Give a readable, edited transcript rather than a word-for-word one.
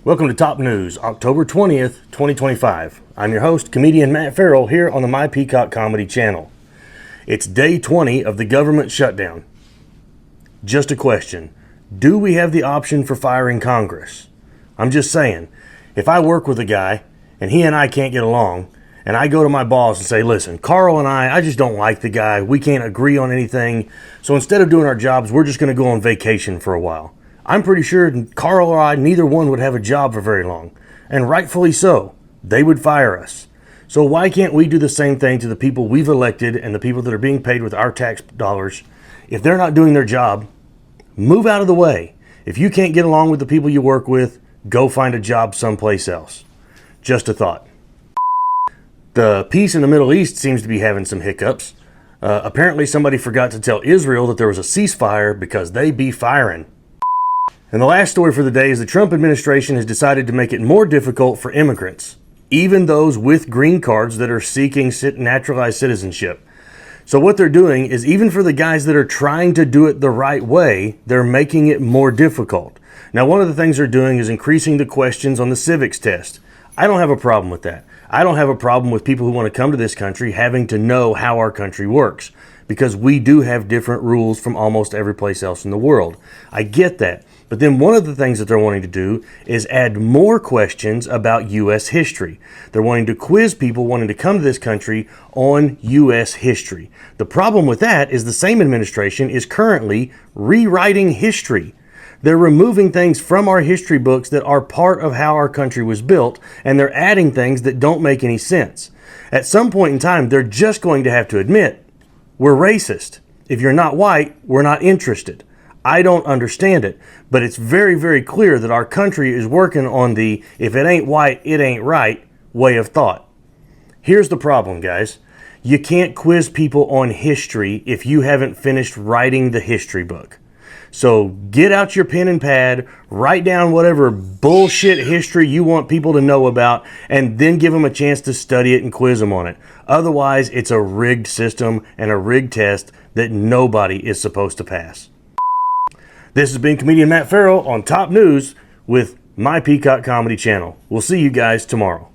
Welcome to Top News, October 20th, 2025. I'm your host, comedian Matt Farrell, here on the My Peacock Comedy channel. It's day 20 of the government shutdown. Just a question. Do we have the option for firing Congress? I'm just saying, if I work with a guy and he and I can't get along, and I go to my boss and say, listen, Carl and I just don't like the guy. We can't agree on anything. So instead of doing our jobs, we're just going to go on vacation for a while. I'm pretty sure Carl or I, neither one would have a job for very long. And rightfully so. They would fire us. So why can't we do the same thing to the people we've elected and the people that are being paid with our tax dollars? If they're not doing their job, move out of the way. If you can't get along with the people you work with, go find a job someplace else. Just a thought. The peace in the Middle East seems to be having some hiccups. Apparently somebody forgot to tell Israel that there was a ceasefire because they be firing. And the last story for the day is the Trump administration has decided to make it more difficult for immigrants, even those with green cards that are seeking naturalized citizenship. So what they're doing is, even for the guys that are trying to do it the right way, they're making it more difficult. Now, one of the things they're doing is increasing the questions on the civics test. I don't have a problem with that. I don't have a problem with people who want to come to this country having to know how our country works, because we do have different rules from almost every place else in the world. I get that. But then one of the things that they're wanting to do is add more questions about U.S. history. They're wanting to quiz people wanting to come to this country on U.S. history. The problem with that is the same administration is currently rewriting history. They're removing things from our history books that are part of how our country was built, and they're adding things that don't make any sense. At some point in time, they're just going to have to admit, we're racist. If you're not white, we're not interested. I don't understand it, but it's very, very clear that our country is working on the if it ain't white, it ain't right way of thought. Here's the problem, guys. You can't quiz people on history if you haven't finished writing the history book. So get out your pen and pad, write down whatever bullshit history you want people to know about, and then give them a chance to study it and quiz them on it. Otherwise, it's a rigged system and a rigged test that nobody is supposed to pass. This has been comedian Matt Farrell on Top News with My Peacock Comedy channel. We'll see you guys tomorrow.